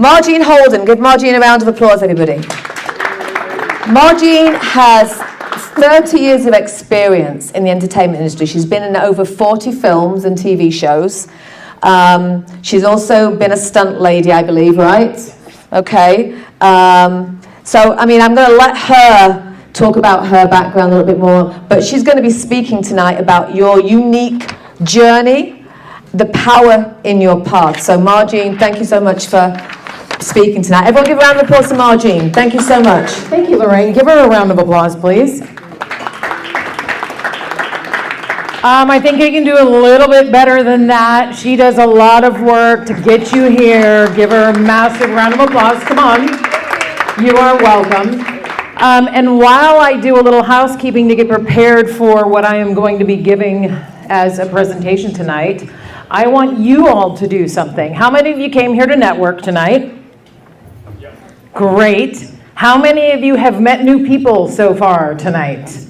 Marjean Holden. Give Marjean a round of applause, everybody. Marjean has 30 years of experience in the entertainment industry. She's been in over 40 films and TV shows. She's also been a stunt lady, I believe, right? Okay. So, I mean, I'm going to let her talk about her background a little bit more, but she's going to be speaking tonight about your unique journey, the power in your path. So, Marjean, thank you so much for speaking tonight. Everyone give a round of applause to Marjean. Thank you so much. Thank you, Lorraine. Give her a round of applause, please. I think I can do a little bit better than that. She does a lot of work to get you here. Give her a massive round of applause. Come on. You are welcome. And while I do a little housekeeping to get prepared for what I am going to be giving as a presentation tonight, I want you all to do something. How many of you came here to network tonight? Great. How many of you have met new people so far tonight?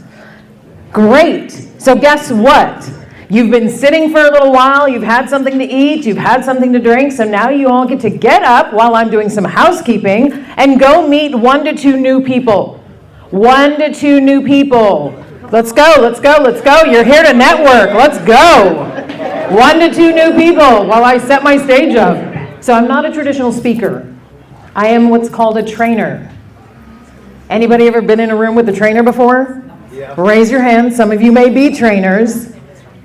Great. So guess what? You've been sitting for a little while, you've had something to eat, you've had something to drink, so now you all get to get up while I'm doing some housekeeping and go meet 1 to 2 new people. 1 to 2 new people. Let's go, let's go, let's go. You're here to network. Let's go. 1 to 2 new people while I set my stage up. So I'm not a traditional speaker. I am what's called a trainer. Anybody ever been in a room with a trainer before? Yeah. Raise your hand. Some of you may be trainers.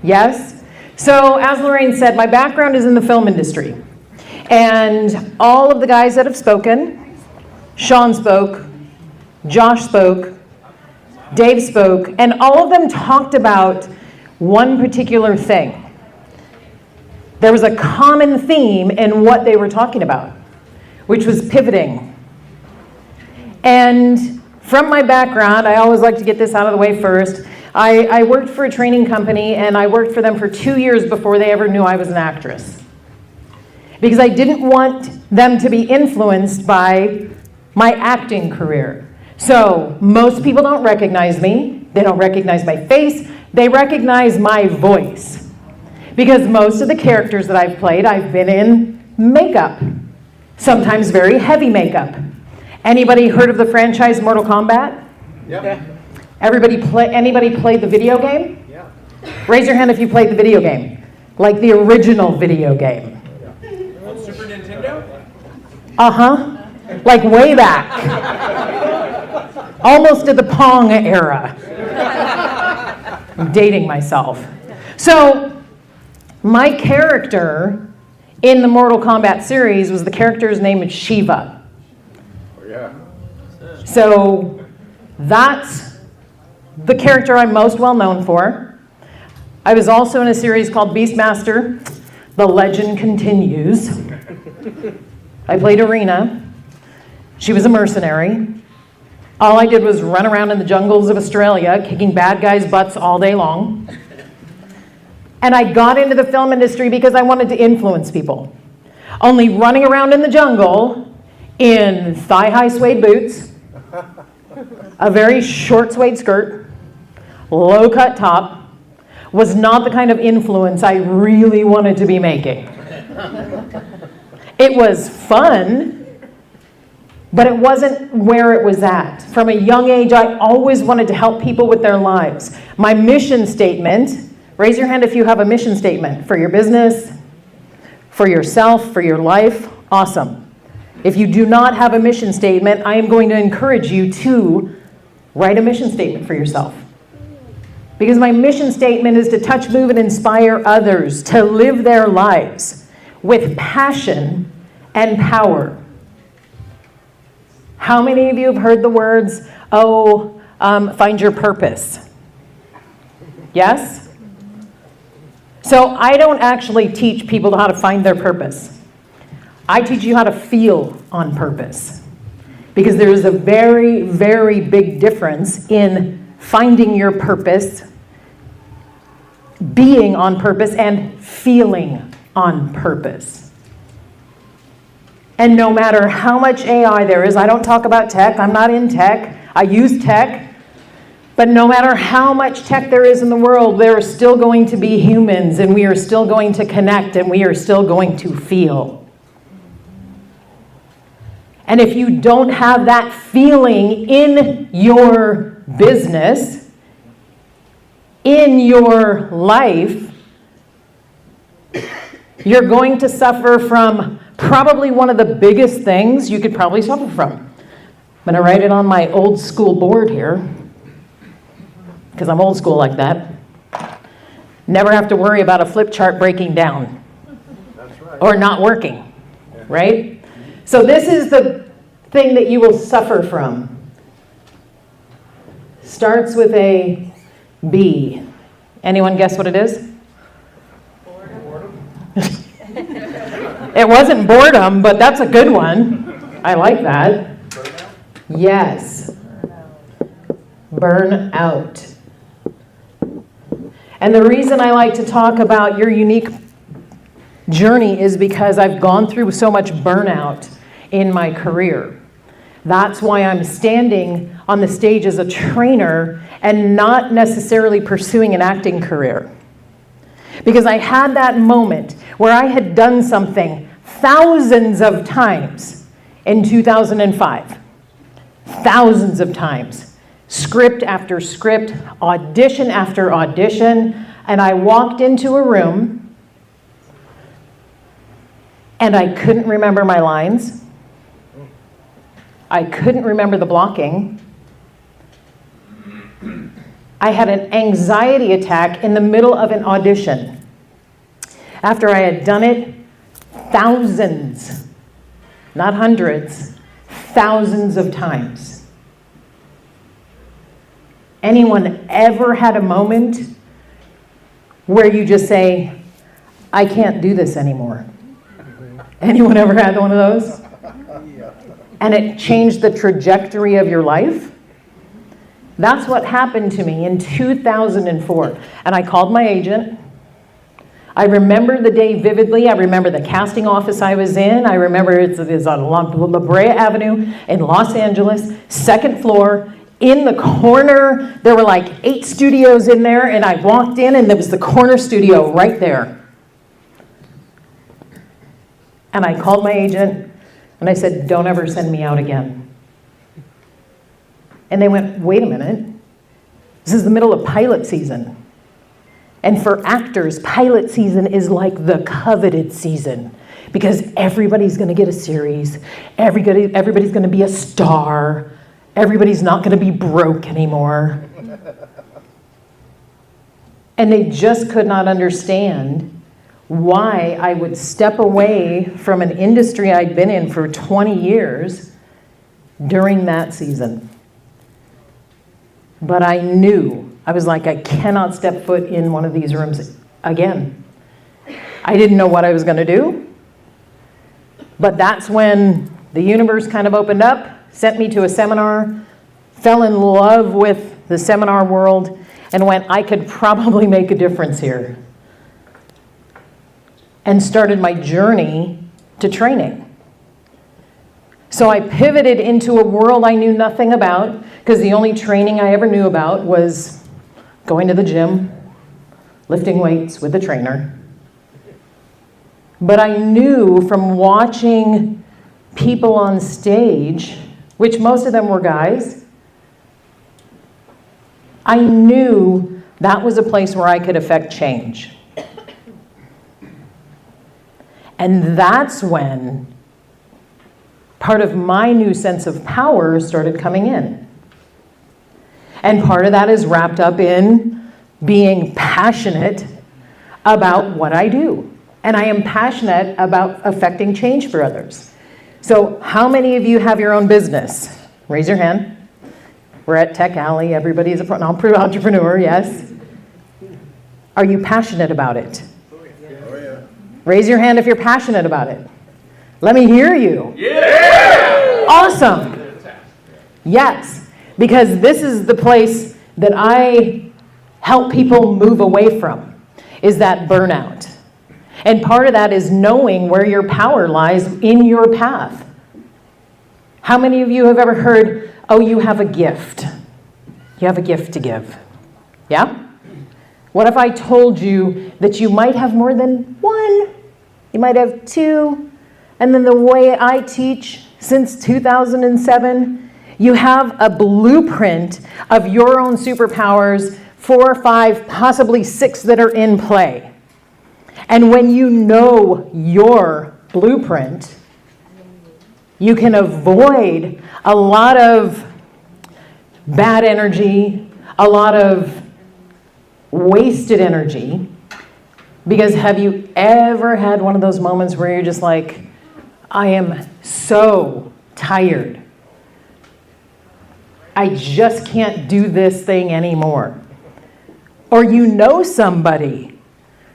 Yes? So as Lorraine said, my background is in the film industry. And all of the guys that have spoken, Sean spoke, Josh spoke, Dave spoke, and all of them talked about one particular thing. There was a common theme in what they were talking about, which was pivoting. And from my background, I always like to get this out of the way first. I worked for a training company, and I worked for them for 2 years before they ever knew I was an actress. Because I didn't want them to be influenced by my acting career. So most people don't recognize me. They don't recognize my face. They recognize my voice. Because most of the characters that I've played, I've been in makeup. Sometimes very heavy makeup. Anybody heard of the franchise Mortal Kombat? Yeah. Anybody played the video game? Yeah. Raise your hand if you played the video game. Like the original video game. On Super Nintendo? Uh-huh. Like way back. Almost to the Pong era. I'm dating myself. So, my character in the Mortal Kombat series was the character's name is Shiva. Oh, yeah. So, that's the character I'm most well known for. I was also in a series called Beastmaster. The legend continues. I played Arena. She was a mercenary. All I did was run around in the jungles of Australia, kicking bad guys' butts all day long. And I got into the film industry because I wanted to influence people. Only running around in the jungle in thigh-high suede boots, a very short suede skirt, low-cut top, was not the kind of influence I really wanted to be making. It was fun, but it wasn't where it was at. From a young age, I always wanted to help people with their lives. My mission statement, raise your hand if you have a mission statement for your business, for yourself, for your life. Awesome. If you do not have a mission statement, I am going to encourage you to write a mission statement for yourself. Because my mission statement is to touch, move, and inspire others to live their lives with passion and power. How many of you have heard the words, find your purpose? Yes? So I don't actually teach people how to find their purpose. I teach you how to feel on purpose. Because there is a very, very big difference in finding your purpose, being on purpose, and feeling on purpose. And no matter how much AI there is, I don't talk about tech, I'm not in tech, I use tech, but no matter how much tech there is in the world, there are still going to be humans, and we are still going to connect, and we are still going to feel. And if you don't have that feeling in your business, in your life, you're going to suffer from probably one of the biggest things you could probably suffer from. I'm going to write it on my old school board here, because I'm old school like that. Never have to worry about a flip chart breaking down. That's right. Or not working, right? So this is the thing that you will suffer from. Starts with a B. Anyone guess what it is? It wasn't boredom, but that's a good one. I like that. Burnout? Yes. Burnout. And the reason I like to talk about your unique journey is because I've gone through so much burnout in my career. That's why I'm standing on the stage as a trainer and not necessarily pursuing an acting career. Because I had that moment where I had done something thousands of times in 2005. Thousands of times. Script after script, audition after audition, and I walked into a room and I couldn't remember my lines. I couldn't remember the blocking. I had an anxiety attack in the middle of an audition after I had done it thousands, not hundreds, thousands of times. Anyone ever had a moment where you just say, I can't do this anymore? Anyone ever had one of those? And it changed the trajectory of your life? That's what happened to me in 2004. And I called my agent. I remember the day vividly. I remember the casting office I was in. I remember it's on La Brea Avenue in Los Angeles, second floor. In the corner, there were like 8 studios in there, and I walked in, and there was the corner studio right there. And I called my agent, and I said, don't ever send me out again. And they went, wait a minute, this is the middle of pilot season. And for actors, pilot season is like the coveted season because everybody's gonna get a series, everybody's gonna be a star, everybody's not gonna be broke anymore. And they just could not understand why I would step away from an industry I'd been in for 20 years during that season. But I knew, I was like, I cannot step foot in one of these rooms again. I didn't know what I was going to do. But that's when the universe kind of opened up, sent me to a seminar, fell in love with the seminar world, and went, I could probably make a difference here. And started my journey to training. So I pivoted into a world I knew nothing about, because the only training I ever knew about was going to the gym, lifting weights with a trainer. But I knew from watching people on stage, which most of them were guys, I knew that was a place where I could affect change. And that's when part of my new sense of power started coming in. And part of that is wrapped up in being passionate about what I do. And I am passionate about affecting change for others. So how many of you have your own business? Raise your hand. We're at Tech Alley. Everybody is an entrepreneur, yes. Are you passionate about it? Oh, yeah. Raise your hand if you're passionate about it. Let me hear you. Yeah! Awesome. Yes, because this is the place that I help people move away from, is that burnout. And part of that is knowing where your power lies in your path. How many of you have ever heard, oh, you have a gift. You have a gift to give. Yeah? What if I told you that you might have more than one? You might have two. And then the way I teach since 2007, you have a blueprint of your own superpowers, 4, 5, possibly 6 that are in play. And when you know your blueprint, you can avoid a lot of bad energy, a lot of wasted energy. Because have you ever had one of those moments where you're just like, I am so tired. I just can't do this thing anymore. Or you know somebody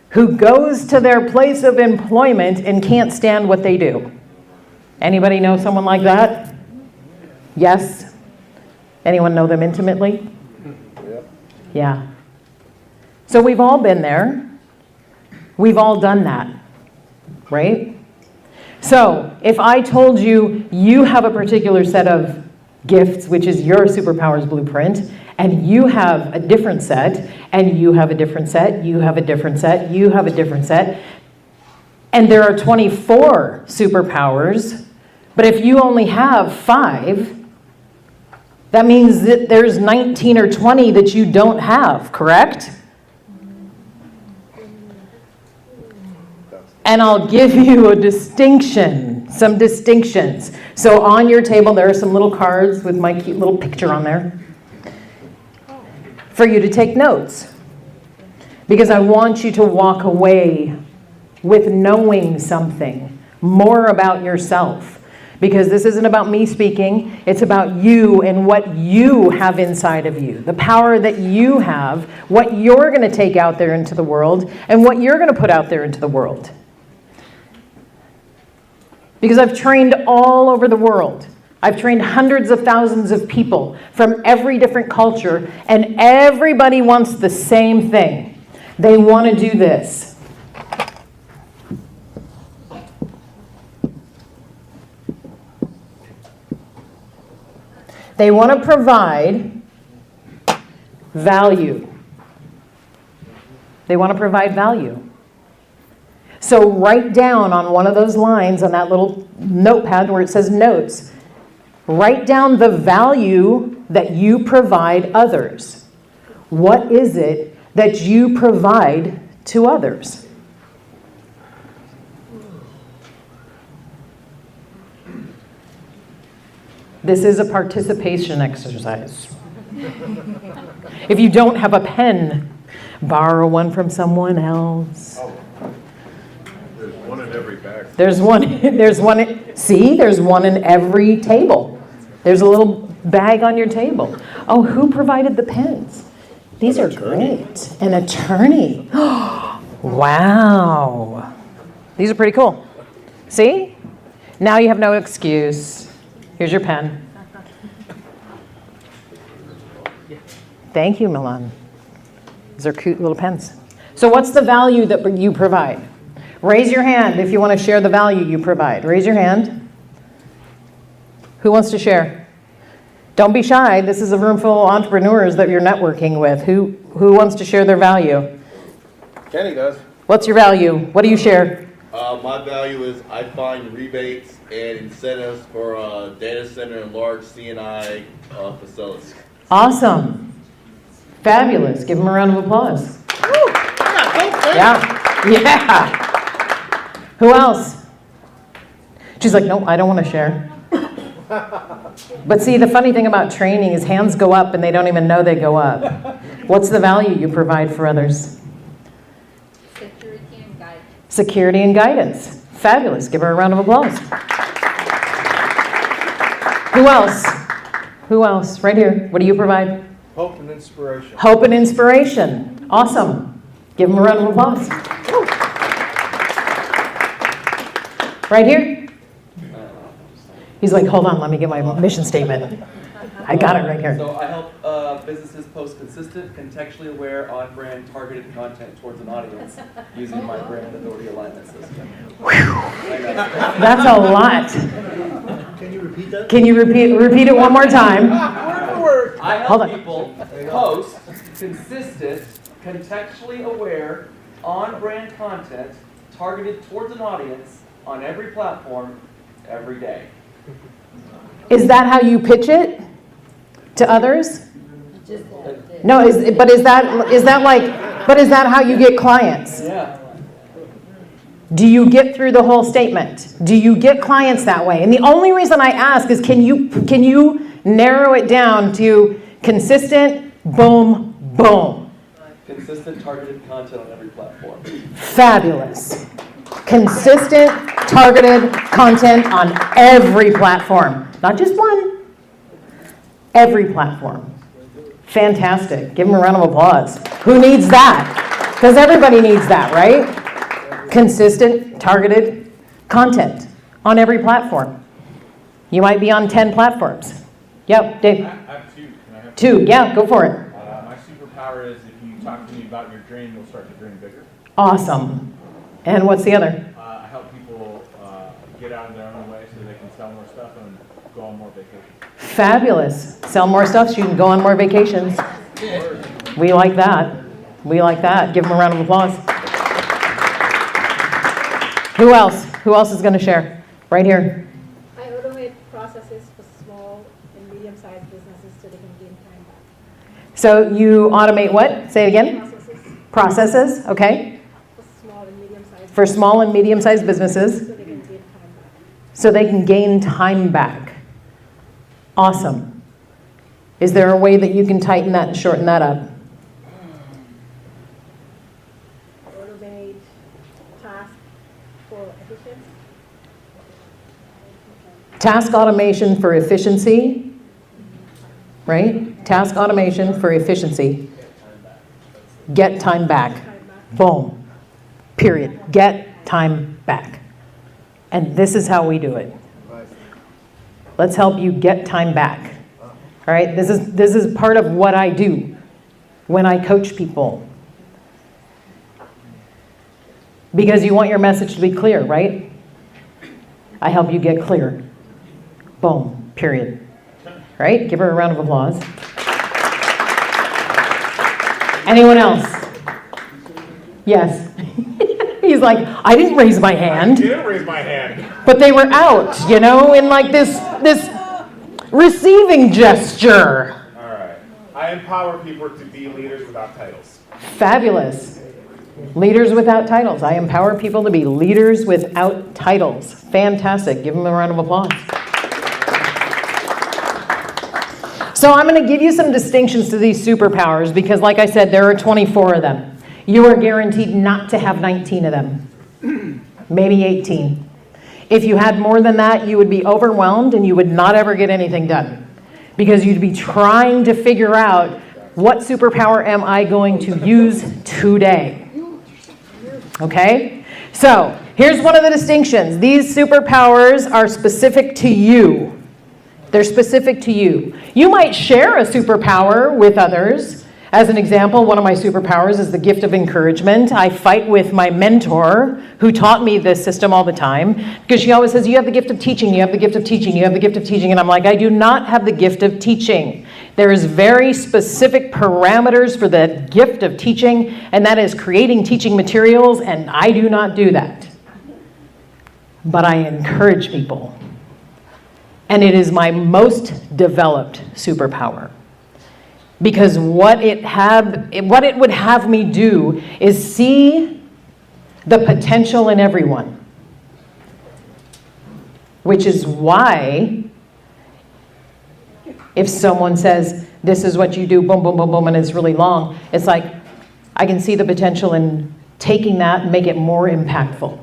who goes to their place of employment and can't stand what they do. Anybody know someone like that? Yes? Anyone know them intimately? Yep. Yeah. So we've all been there. We've all done that, right? So if I told you you have a particular set of gifts, which is your superpowers blueprint, and you have a different set, and you have a different set, you have a different set, you have a different set, and there are 24 superpowers, but if you only have 5, that means that there's 19 or 20 that you don't have, correct? And I'll give you a distinction, some distinctions. So on your table, there are some little cards with my cute little picture on there for you to take notes. Because I want you to walk away with knowing something more about yourself. Because this isn't about me speaking, it's about you and what you have inside of you. The power that you have, what you're going to take out there into the world, and what you're going to put out there into the world. Because I've trained all over the world. I've trained hundreds of thousands of people from every different culture, and everybody wants the same thing. They want to do this. They want to provide value. They want to provide value. So write down on one of those lines on that little notepad where it says notes, write down the value that you provide others. What is it that you provide to others? This is a participation exercise. If you don't have a pen, borrow one from someone else. There's one in every bag. There's one in every table. There's a little bag on your table. Oh, who provided the pens? These are great. An attorney. Wow. These are pretty cool. See? Now you have no excuse. Here's your pen. Thank you, Milan. These are cute little pens. So what's the value that you provide? Raise your hand if you want to share the value you provide. Raise your hand. Who wants to share? Don't be shy. This is a room full of entrepreneurs that you're networking with. Who wants to share their value? Kenny does. What's your value? What do you share? My value is I find rebates and incentives for data center and large C&I facilities. Awesome. Fabulous. Give them a round of applause. Yeah. Yeah. Who else? She's like, no, I don't want to share. But see, the funny thing about training is hands go up and they don't even know they go up. What's the value you provide for others? Security and guidance. Security and guidance. Fabulous. Give her a round of applause. Who else? Who else? Right here. What do you provide? Hope and inspiration. Hope and inspiration. Awesome. Give them a round of applause. Right here. He's like, hold on, let me get my mission statement. I got it right here. So I help businesses post consistent, contextually aware, on-brand, targeted content towards an audience using my brand authority alignment system. That's a lot. Can you repeat that? Can you repeat it one more time? I Hold help on. people post consistent, contextually aware, on-brand content targeted towards an audience on every platform every day. Is that how you pitch it to others? No, but is that how you get clients? Yeah. Do you get through the whole statement? Do you get clients that way? And the only reason I ask is can you narrow it down to consistent, boom, boom. Consistent targeted content on every platform. Fabulous. Consistent, targeted content on every platform. Not just one. Every platform. Fantastic. Give them a round of applause. Who needs that? Because everybody needs that, right? Consistent, targeted content on every platform. You might be on 10 platforms. Yep, Dave. I have two. Can I have Two, yeah, go for it. My superpower is if you talk to me about your dream, you'll start to dream bigger. Awesome. And what's the other? I help people get out of their own way so they can sell more stuff and go on more vacations. Fabulous. Sell more stuff so you can go on more vacations. We like that. We like that. Give them a round of applause. Who else? Who else is going to share? Right here. I automate processes for small and medium-sized businesses so they can gain time back. So you automate what? Say it again. Processes, okay. For small and medium-sized For small and medium-sized businesses so they can gain time back. so they can gain time back. Awesome. Is there a way that you can tighten that and shorten that up? Automate tasks for efficiency. Task automation for efficiency, right? Task automation for efficiency. Get time back. Boom. Period. Get time back. And this is how we do it. Let's help you get time back. All right? This is part of what I do when I coach people. Because you want your message to be clear, right? I help you get clear. Boom. Period. Right? Give her a round of applause. Anyone else? Yes. He's like, I didn't raise my hand. You didn't raise my hand. But they were out, in like this receiving gesture. All right. I empower people to be leaders without titles. Fabulous. Leaders without titles. I empower people to be leaders without titles. Fantastic. Give them a round of applause. So I'm going to give you some distinctions to these superpowers because, like I said, there are 24 of them. You are guaranteed not to have 19 of them. Maybe 18. If you had more than that, you would be overwhelmed and you would not ever get anything done. Because you'd be trying to figure out, what superpower am I going to use today? Okay? So, here's one of the distinctions. These superpowers are specific to you. They're specific to you. You might share a superpower with others. As an example, one of my superpowers is the gift of encouragement. I fight with my mentor, who taught me this system all the time, because she always says, you have the gift of teaching, you have the gift of teaching, you have the gift of teaching. And I'm like, I do not have the gift of teaching. There is very specific parameters for the gift of teaching, and that is creating teaching materials, and I do not do that. But I encourage people. And it is my most developed superpower. Because what it would have me do is see the potential in everyone. Which is why, if someone says, this is what you do, boom, boom, boom, boom, and it's really long, it's like, I can see the potential in taking that and make it more impactful.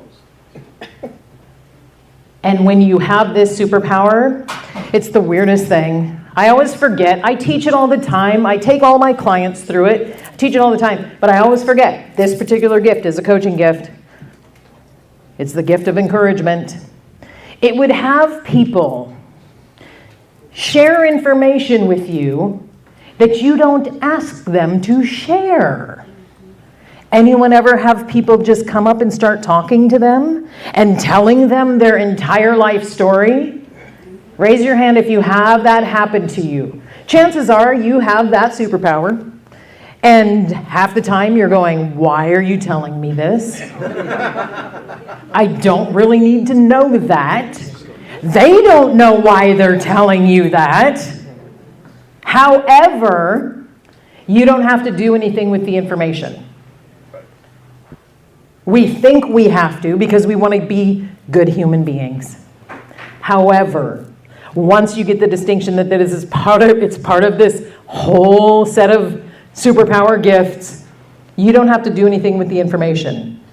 And when you have this superpower, it's the weirdest thing. I always forget. I teach it all the time. I take all my clients through it. I teach it all the time. But I always forget. This particular gift is a coaching gift. It's the gift of encouragement. It would have people share information with you that you don't ask them to share. Anyone ever have people just come up and start talking to them and telling them their entire life story? Raise your hand if you have that happen to you. Chances are you have that superpower. And half the time you're going, why are you telling me this? I don't really need to know that. They don't know why they're telling you that. However, you don't have to do anything with the information. We think we have to because we want to be good human beings. However, once you get the distinction that this is it's part of this whole set of superpower gifts, you don't have to do anything with the information.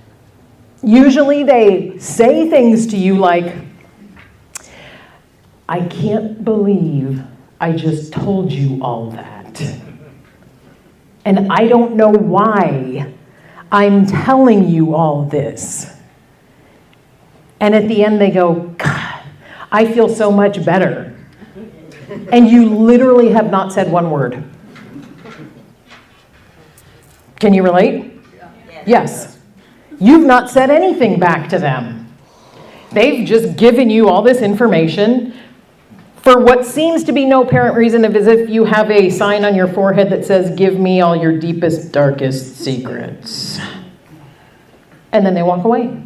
Usually they say things to you like, I can't believe I just told you all that. And I don't know why I'm telling you all this. And at the end they go, God, I feel so much better. And you literally have not said one word. Can you relate? Yes. You've not said anything back to them. They've just given you all this information for what seems to be no apparent reason, as if you have a sign on your forehead that says, give me all your deepest, darkest secrets. And then they walk away.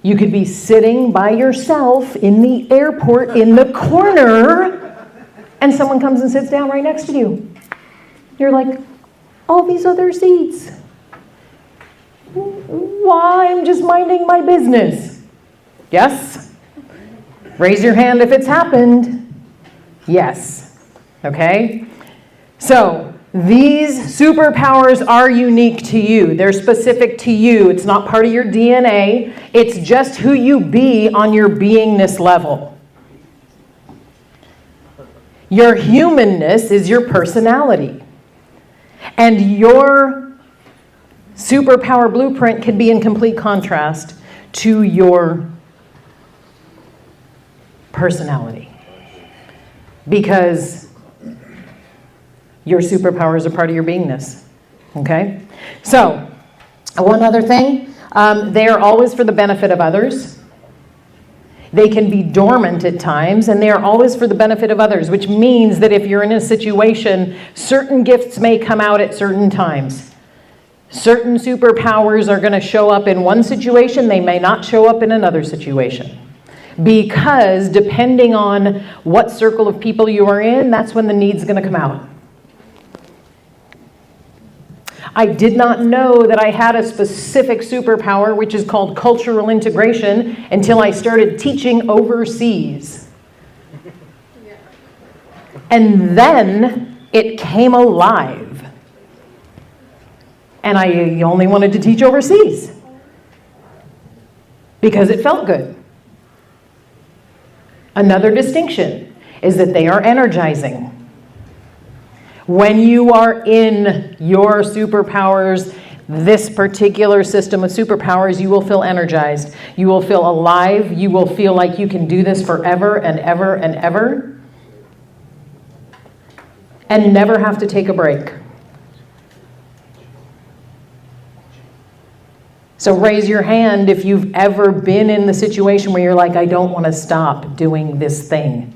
You could be sitting by yourself in the airport in the corner, and someone comes and sits down right next to you. You're like, all these other seats. Why? I'm just minding my business. Yes? Raise your hand if it's happened. Yes. Okay? So, these superpowers are unique to you. They're specific to you. It's not part of your DNA. It's just who you be on your beingness level. Your humanness is your personality. And your superpower blueprint can be in complete contrast to your personality. Because your superpowers are part of your beingness. Okay? So, one other thing. They are always for the benefit of others. They can be dormant at times, and they are always for the benefit of others, which means that if you're in a situation, certain gifts may come out at certain times. Certain superpowers are going to show up in one situation, they may not show up in another situation. Because depending on what circle of people you are in, that's when the need's going to come out. I did not know that I had a specific superpower, which is called cultural integration, until I started teaching overseas. And then it came alive. And I only wanted to teach overseas because it felt good. Another distinction is that they are energizing. When you are in your superpowers, this particular system of superpowers, you will feel energized. You will feel alive. You will feel like you can do this forever and ever and ever. And never have to take a break. So raise your hand if you've ever been in the situation where you're like, I don't want to stop doing this thing.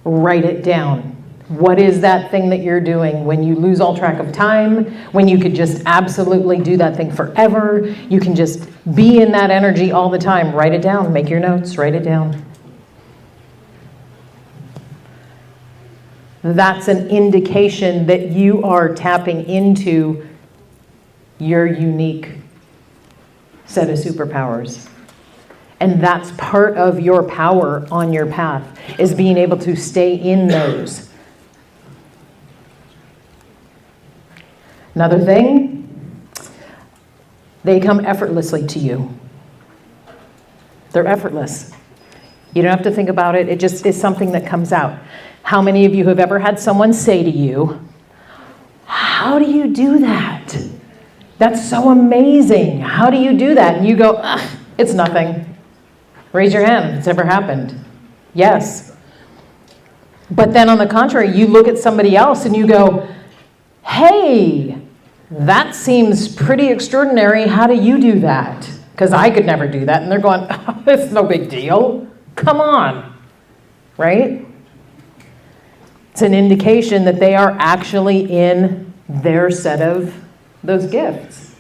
Write it down. What is that thing that you're doing when you lose all track of time, when you could just absolutely do that thing forever? You can just be in that energy all the time. Write it down. Make your notes. Write it down. That's an indication that you are tapping into your unique set of superpowers. And that's part of your power on your path, is being able to stay in those. Another thing, they come effortlessly to you. They're effortless. You don't have to think about it. It just is something that comes out. How many of you have ever had someone say to you, how do you do that? That's so amazing. How do you do that? And you go, it's nothing. Raise your hand if it's ever happened. Yes. But then on the contrary, you look at somebody else and you go, hey, that seems pretty extraordinary. How do you do that? Because I could never do that. And they're going, oh, it's no big deal. Come on. Right? It's an indication that they are actually in their set of those gifts.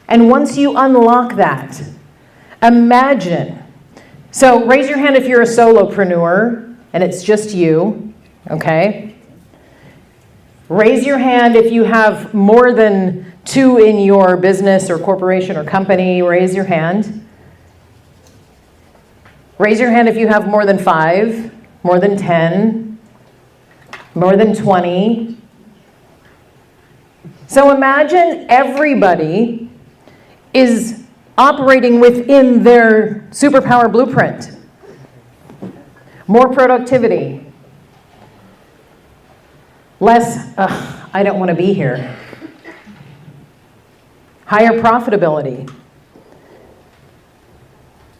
And once you unlock that, imagine. So raise your hand if you're a solopreneur and it's just you, okay? Raise your hand if you have more than 2 in your business or corporation or company. Raise your hand. Raise your hand if you have more than 5, more than 10, more than 20. So imagine everybody is operating within their superpower blueprint. More productivity. Less, I don't want to be here. Higher profitability.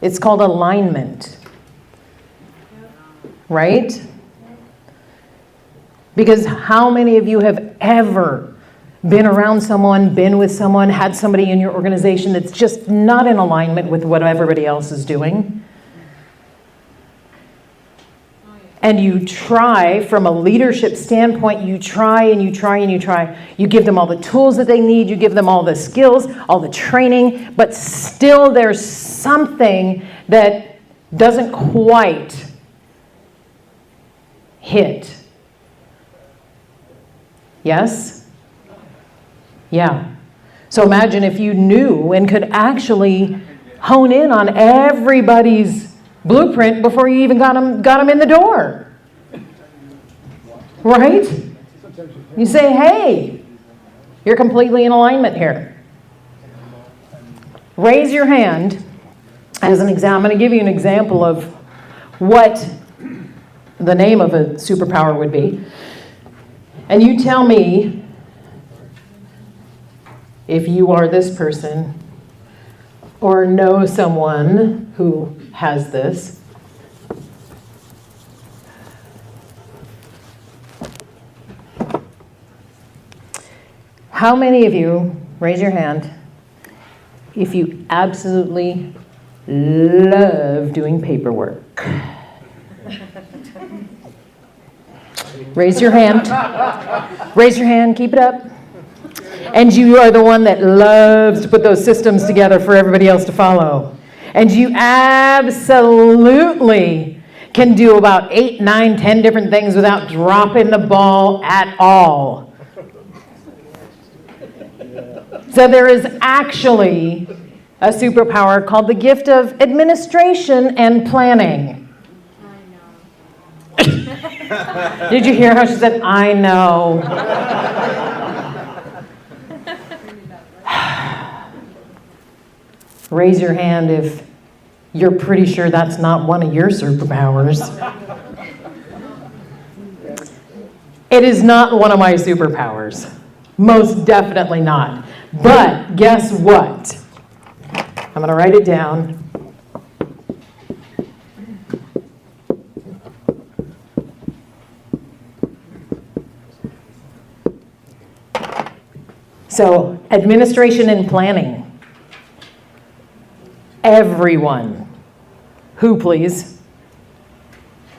It's called alignment. Right? Because how many of you have ever been around someone, been with someone, had somebody in your organization that's just not in alignment with what everybody else is doing? And you try, from a leadership standpoint, you try and you try and you try. You give them all the tools that they need, you give them all the skills, all the training, but still there's something that doesn't quite hit. Yes? Yeah. So imagine if you knew and could actually hone in on everybody's blueprint before you even got them in the door. Right? You say, hey, you're completely in alignment here. Raise your hand as an example. I'm going to give you an example of what the name of a superpower would be. And you tell me if you are this person or know someone who has this. How many of you, raise your hand, if you absolutely love doing paperwork? Raise your hand. Raise your hand, keep it up. And you are the one that loves to put those systems together for everybody else to follow. And you absolutely can do about 8, 9, 10 different things without dropping the ball at all. So there is actually a superpower called the gift of administration and planning. Did you hear how she said, I know? Raise your hand if you're pretty sure that's not one of your superpowers. It is not one of my superpowers. Most definitely not. But guess what? I'm going to write it down. So, administration and planning. Everyone. Who, please?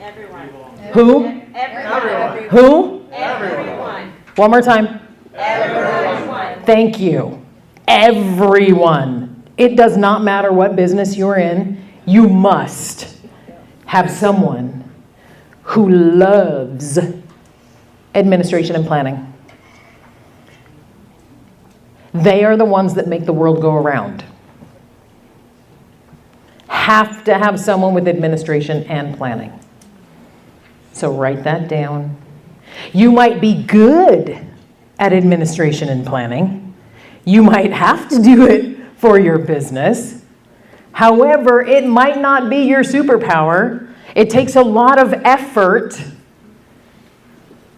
Everyone. Who? Everyone. Who? Everyone. One more time. Everyone. Thank you. Everyone. It does not matter what business you're in. You must have someone who loves administration and planning. They are the ones that make the world go around. Have to have someone with administration and planning. So write that down. You might be good at administration and planning. You might have to do it for your business. However, it might not be your superpower. It takes a lot of effort,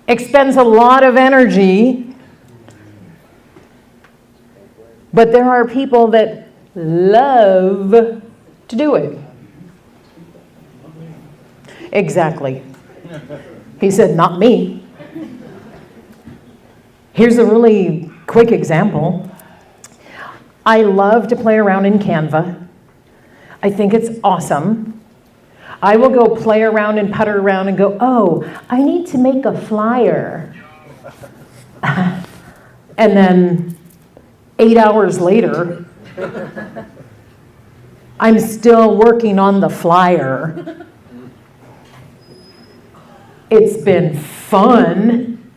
expends a lot of energy. But there are people that love to do it. Exactly. He said, not me. Here's a really quick example. I love to play around in Canva. I think it's awesome. I will go play around and putter around and go, oh, I need to make a flyer. And then 8 hours later, I'm still working on the flyer. It's been fun,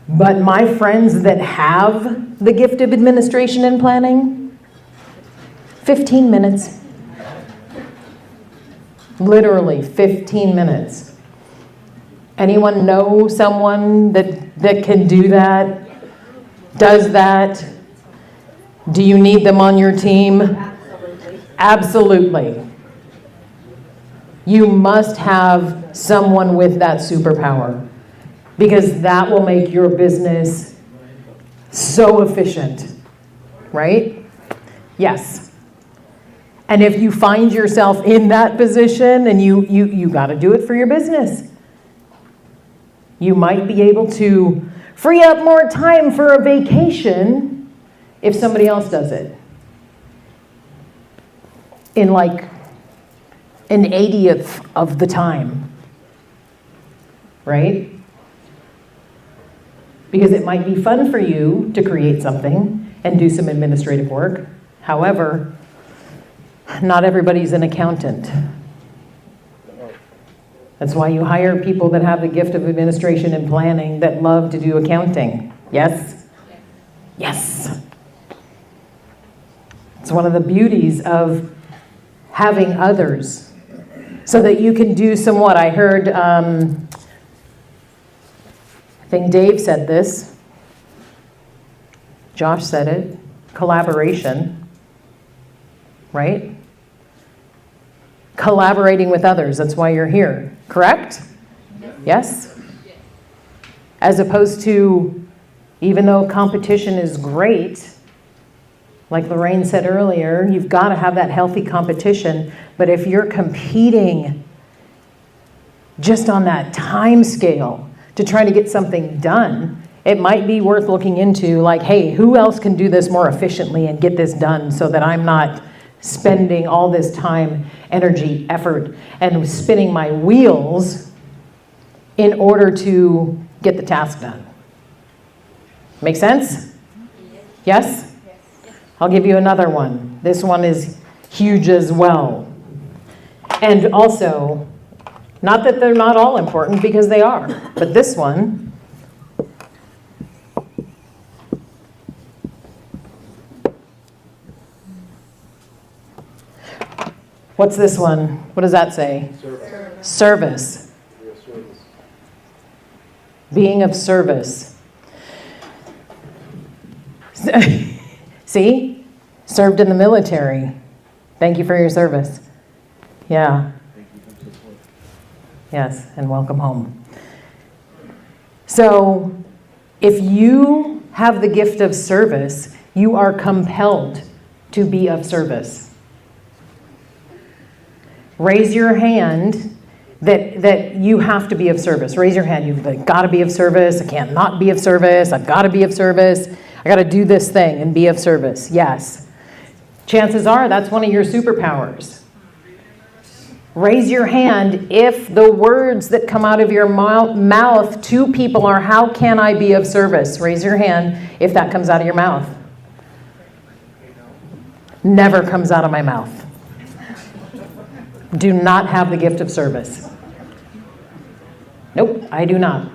but my friends that have the gift of administration and planning, 15 minutes. Literally 15 minutes. Anyone know someone that can do that? Does that? Do you need them on your team? Absolutely. You must have someone with that superpower, because that will make your business so efficient, right? Yes. And if you find yourself in that position, and you got to do it for your business, you might be able to free up more time for a vacation if somebody else does it in like an 80th of the time, right? Because it might be fun for you to create something and do some administrative work. However, not everybody's an accountant. That's why you hire people that have the gift of administration and planning that love to do accounting. Yes? Yes. It's one of the beauties of having others so that you can do some what? I heard, I think Dave said this. Josh said it. Collaboration. Right? Collaborating with others, that's why you're here, correct? Yes? As opposed to, even though competition is great, like Lorraine said earlier, you've got to have that healthy competition, but if you're competing just on that time scale to try to get something done, it might be worth looking into, like, hey, who else can do this more efficiently and get this done so that I'm not spending all this time, energy, effort, and spinning my wheels in order to get the task done. Make sense? Yes? I'll give you another one. This one is huge as well. And also, not that they're not all important, because they are, but this one, what's this one? What does that say? Service. Being of service. See? Served in the military. Thank you for your service. Yeah. Yes, and welcome home. So, if you have the gift of service, you are compelled to be of service. Raise your hand that you have to be of service. Raise your hand. You've got to be of service. I can't not be of service. I've got to be of service. I got to do this thing and be of service. Yes. Chances are that's one of your superpowers. Raise your hand if the words that come out of your mouth to people are, how can I be of service? Raise your hand if that comes out of your mouth. Never comes out of my mouth. Do not have the gift of service. Nope, I do not.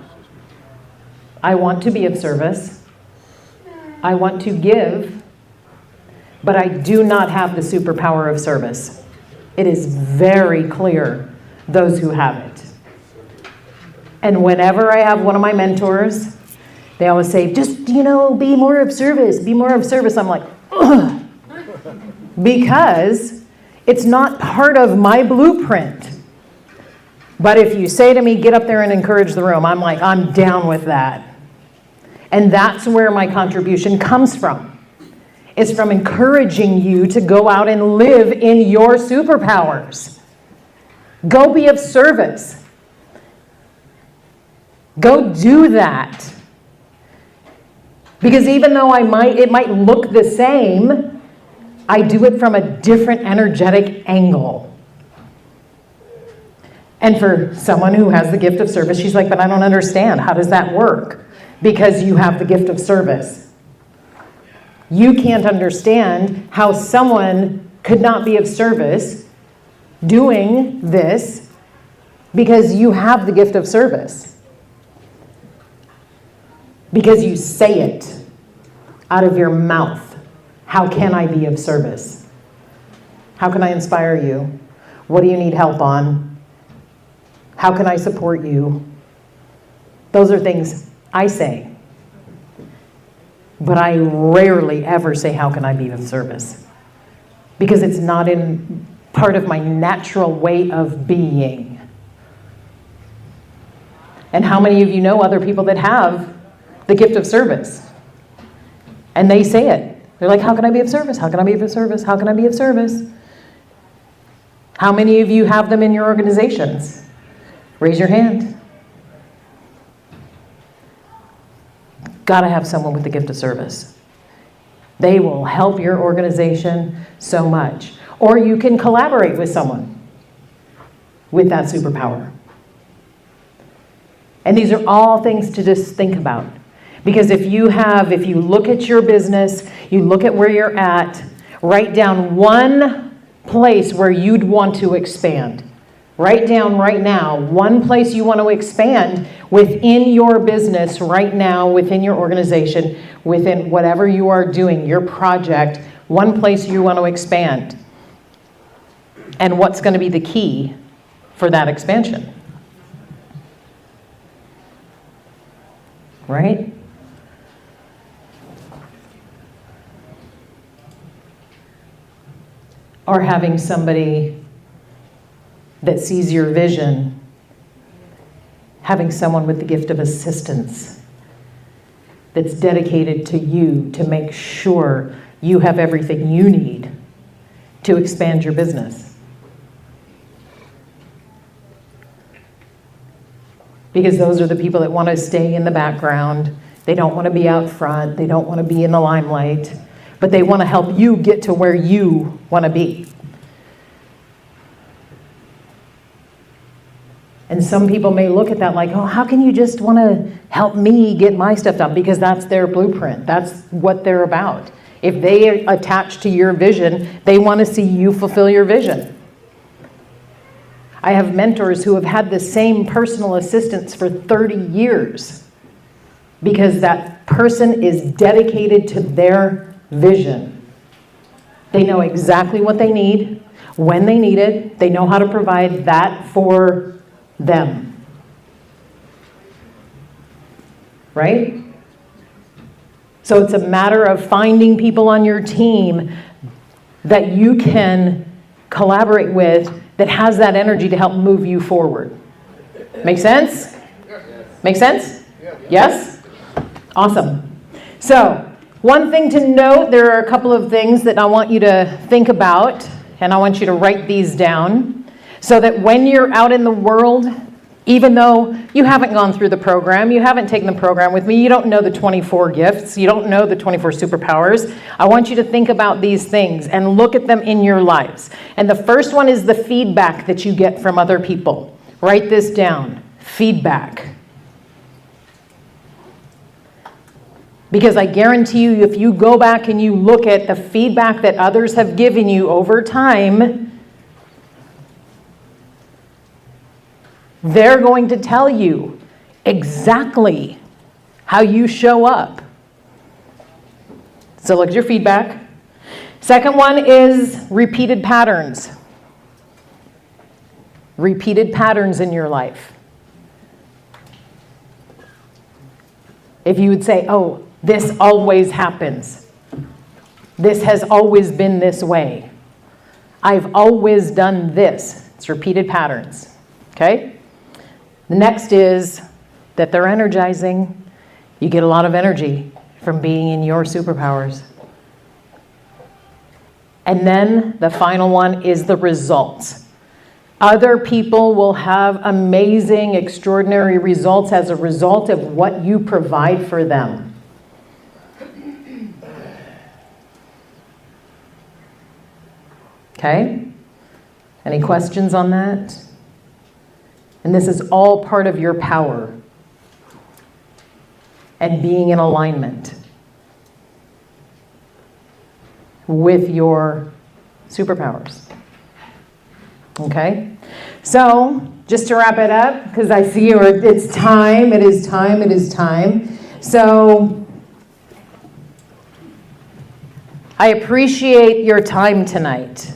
I want to be of service. I want to give, but I do not have the superpower of service. It is very clear, those who have it. And whenever I have one of my mentors, they always say, just, be more of service, be more of service. I'm like, ugh. Because it's not part of my blueprint. But if you say to me, get up there and encourage the room, I'm like, I'm down with that. And that's where my contribution comes from. It's from encouraging you to go out and live in your superpowers. Go be of service. Go do that. Because even though it might look the same, I do it from a different energetic angle. And for someone who has the gift of service, she's like, but I don't understand. How does that work? Because you have the gift of service. You can't understand how someone could not be of service doing this because you have the gift of service. Because you say it out of your mouth. How can I be of service? How can I inspire you? What do you need help on? How can I support you? Those are things I say. But I rarely ever say, how can I be of service? Because it's not in part of my natural way of being. And how many of you know other people that have the gift of service? And they say it. They're like, how can I be of service? How can I be of service? How can I be of service? How many of you have them in your organizations? Raise your hand. Got to have someone with the gift of service. They will help your organization so much. Or you can collaborate with someone with that superpower. And these are all things to just think about. Because if you look at your business, you look at where you're at, write down one place where you'd want to expand. Write down right now one place you want to expand within your business right now, within your organization, within whatever you are doing, your project, one place you want to expand. And what's going to be the key for that expansion? Right? Or having somebody that sees your vision, having someone with the gift of assistance that's dedicated to you to make sure you have everything you need to expand your business. Because those are the people that want to stay in the background. They don't want to be out front. They don't want to be in the limelight. But they want to help you get to where you want to be. And some people may look at that like, oh, how can you just want to help me get my stuff done? Because that's their blueprint. That's what they're about. If they attach to your vision, they want to see you fulfill your vision. I have mentors who have had the same personal assistants for 30 years because that person is dedicated to their vision. They know exactly what they need, when they need it. They know how to provide that for them. Right? So it's a matter of finding people on your team that you can collaborate with that has that energy to help move you forward. Make sense? Make sense? Yes? Awesome. So, one thing to note, there are a couple of things that I want you to think about, and I want you to write these down, so that when you're out in the world, even though you haven't gone through the program, you haven't taken the program with me, you don't know the 24 gifts, you don't know the 24 superpowers, I want you to think about these things and look at them in your lives. And the first one is the feedback that you get from other people. Write this down. Feedback. Because I guarantee you, if you go back and you look at the feedback that others have given you over time, they're going to tell you exactly how you show up. So look at your feedback. Second one is repeated patterns. Repeated patterns in your life. If you would say, oh, this always happens. This has always been this way. I've always done this. It's repeated patterns. Okay? The next is that they're energizing. You get a lot of energy from being in your superpowers. And then the final one is the results. Other people will have amazing, extraordinary results as a result of what you provide for them. Okay? Any questions on that? And this is all part of your power and being in alignment. with your superpowers. Okay? So, just to wrap it up, because I see it's time, it is time, it is time. So, I appreciate your time tonight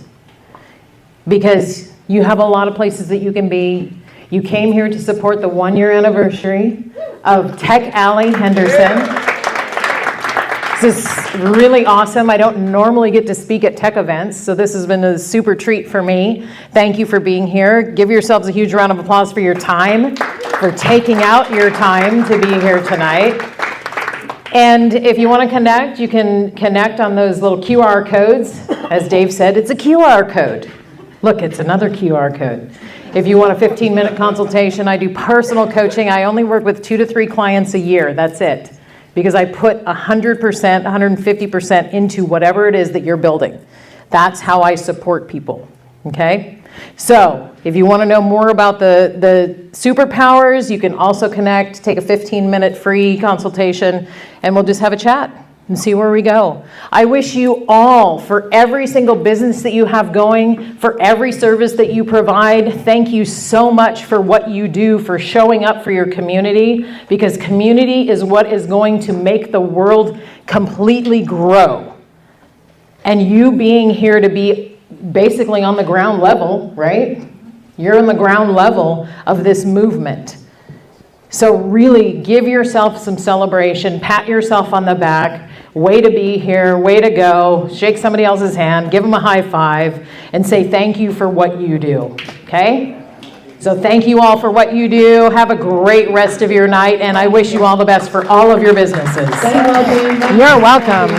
because you have a lot of places that you can be. You came here to support the 1-year anniversary of Tech Alley Henderson. This is really awesome. I don't normally get to speak at tech events, so this has been a super treat for me. Thank you for being here. Give yourselves a huge round of applause for your time, for taking out your time to be here tonight. And if you want to connect, you can connect on those little QR codes. As Dave said, it's a QR code. Look, it's another QR code. If you want a 15-minute consultation, I do personal coaching. I only work with 2 to 3 clients a year. That's it. Because I put 100%, 150% into whatever it is that you're building. That's how I support people, okay? So, if you want to know more about the superpowers, you can also connect, take a 15-minute free consultation, and we'll just have a chat and see where we go. I wish you all, for every single business that you have going, for every service that you provide, thank you so much for what you do, for showing up for your community, because community is what is going to make the world completely grow. And you being here to be basically on the ground level, right? You're on the ground level of this movement. So really give yourself some celebration, pat yourself on the back, way to be here, way to go, shake somebody else's hand, give them a high five, and say thank you for what you do, okay? So thank you all for what you do. Have a great rest of your night, and I wish you all the best for all of your businesses. Thank you. You're welcome.